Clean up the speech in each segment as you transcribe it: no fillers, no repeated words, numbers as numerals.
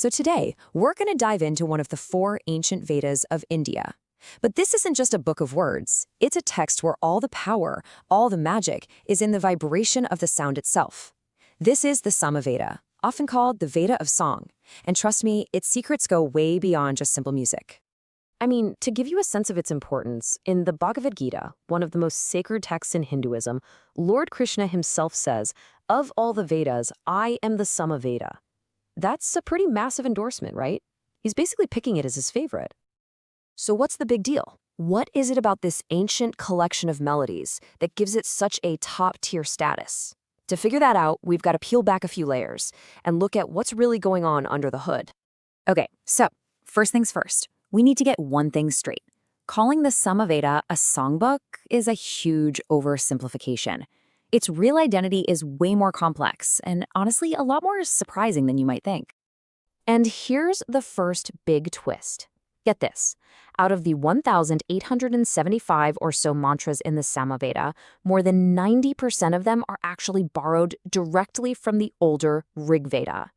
So today, we're going to dive into one of the four ancient Vedas of India. But this isn't just a book of words. It's a text where all the power, all the magic, is in the vibration of the sound itself. This is the Samaveda, often called the Veda of song. And trust me, its secrets go way beyond just simple music. I mean, to give you a sense of its importance, in the Bhagavad Gita, one of the most sacred texts in Hinduism, Lord Krishna himself says, "Of all the Vedas, I am the Samaveda." That's a pretty massive endorsement, right? He's basically picking it as his favorite. So what's the big deal? What is it about this ancient collection of melodies that gives it such a top-tier status? To figure that out, we've got to peel back a few layers and look at what's really going on under the hood. Okay, so first things first, we need to get one thing straight. Calling the Samaveda a songbook is a huge oversimplification. Its real identity is way more complex and honestly a lot more surprising than you might think. And here's the first big twist. Get this. Out of the 1,875 or so mantras in the Samaveda, more than 90% of them are actually borrowed directly from the older Rigveda.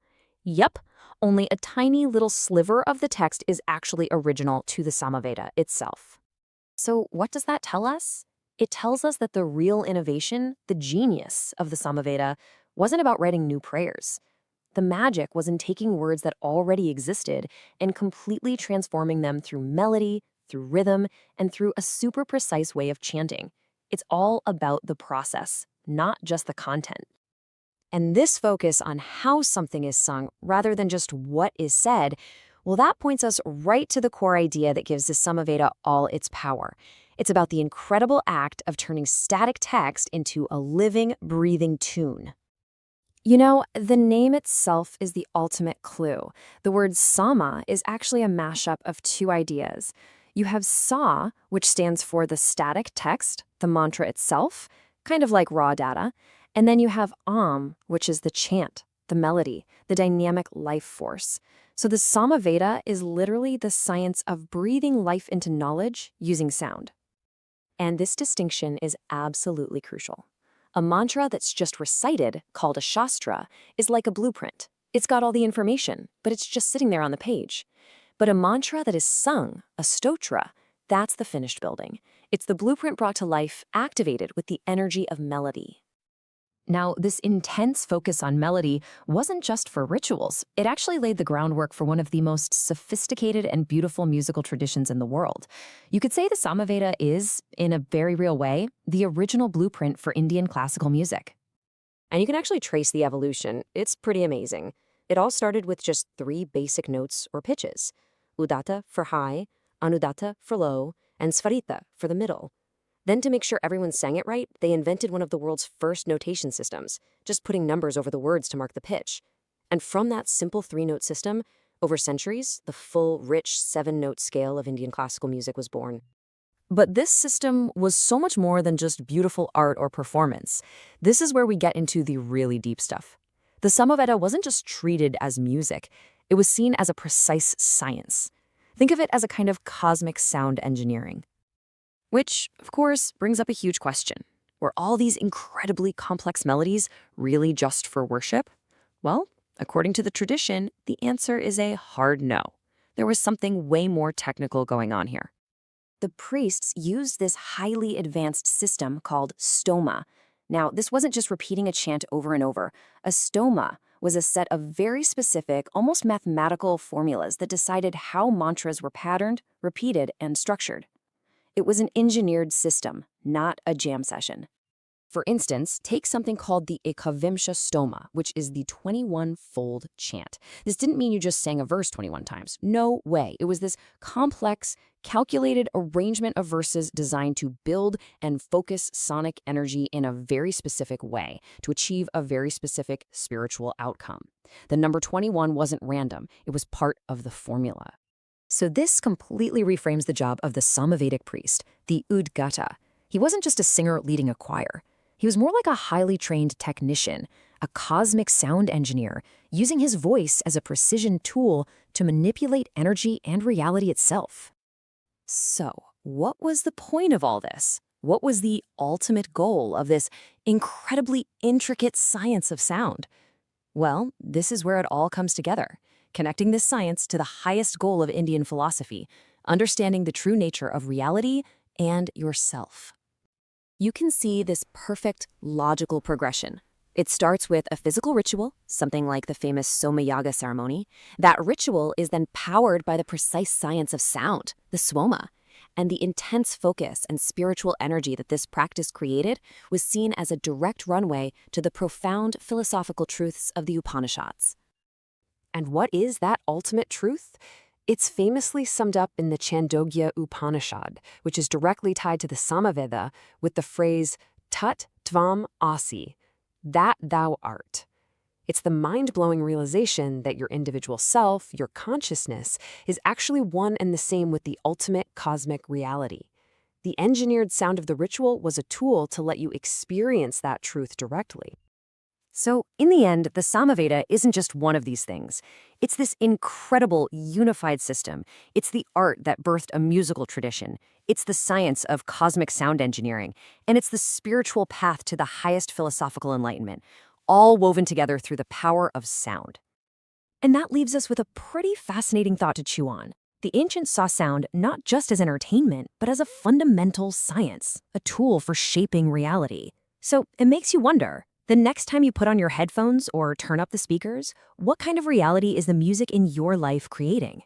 Yep, only a tiny little sliver of the text is actually original to the Samaveda itself. So what does that tell us? It tells us that the real innovation, the genius of the Samaveda, wasn't about writing new prayers. The magic was in taking words that already existed and completely transforming them through melody, through rhythm, and through a super precise way of chanting. It's all about the process, not just the content. And this focus on how something is sung rather than just what is said, well, that points us right to the core idea that gives the Samaveda all its power. It's about the incredible act of turning static text into a living, breathing tune. You know, the name itself is the ultimate clue. The word Soma is actually a mashup of two ideas. You have Sa, which stands for the static text, the mantra itself, kind of like raw data. And then you have which is the chant, the melody, the dynamic life force. So the Samaveda is literally the science of breathing life into knowledge using sound. And this distinction is absolutely crucial. A mantra that's just recited, called a shastra, is like a blueprint. It's got all the information, but it's just sitting there on the page. But a mantra that is sung, a stotra, that's the finished building. It's the blueprint brought to life, activated with the energy of melody. Now, this intense focus on melody wasn't just for rituals. It actually laid the groundwork for one of the most sophisticated and beautiful musical traditions in the world. You could say the Samaveda is, in a very real way, the original blueprint for Indian classical music. And you can actually trace the evolution. It's pretty amazing. It all started with just 3 basic notes or pitches: Udgātr for high, Anudātr for low, and Svarita for the middle. Then, to make sure everyone sang it right, they invented one of the world's first notation systems, just putting numbers over the words to mark the pitch. And from that simple 3-note system, over centuries, the full, rich 7-note scale of Indian classical music was born. But this system was so much more than just beautiful art or performance. This is where we get into the really deep stuff. The Samaveda wasn't just treated as music. It was seen as a precise science. Think of it as a kind of cosmic sound engineering. Which, of course, brings up a huge question. Were all these incredibly complex melodies really just for worship? Well, according to the tradition, the answer is a hard no. There was something way more technical going on here. The priests used this highly advanced system called stoma. Now, this wasn't just repeating a chant over and over. A stoma was a set of very specific, almost mathematical formulas that decided how mantras were patterned, repeated, and structured. It was an engineered system, not a jam session. For instance, take something called the Ekavimsha Stoma, which is the 21-fold chant. This didn't mean you just sang a verse 21 times. No way. It was this complex, calculated arrangement of verses designed to build and focus sonic energy in a very specific way to achieve a very specific spiritual outcome. The number 21 wasn't random. It was part of the formula. So this completely reframes the job of the Samavedic priest, the Udgātr. He wasn't just a singer leading a choir. He was more like a highly trained technician, a cosmic sound engineer, using his voice as a precision tool to manipulate energy and reality itself. So, what was the point of all this? What was the ultimate goal of this incredibly intricate science of sound? Well, this is where it all comes together. connecting this science to the highest goal of Indian philosophy, understanding the true nature of reality and yourself. You can see this perfect logical progression. It starts with a physical ritual, something like the famous Soma Yaga ceremony. That ritual is then powered by the precise science of sound, the Soma. And the intense focus and spiritual energy that this practice created was seen as a direct runway to the profound philosophical truths of the Upanishads. And what is that ultimate truth? It's famously summed up in the Chandogya Upanishad, which is directly tied to the Samaveda with the phrase Tat Tvam Asi, that thou art. It's the mind-blowing realization that your individual self, your consciousness, is actually one and the same with the ultimate cosmic reality. The engineered sound of the ritual was a tool to let you experience that truth directly. So, in the end, the Samaveda isn't just one of these things. It's this incredible, unified system. It's the art that birthed a musical tradition. It's the science of cosmic sound engineering. And it's the spiritual path to the highest philosophical enlightenment, all woven together through the power of sound. And that leaves us with a pretty fascinating thought to chew on. The ancients saw sound not just as entertainment, but as a fundamental science, a tool for shaping reality. So, it makes you wonder, the next time you put on your headphones or turn up the speakers, what kind of reality is the music in your life creating?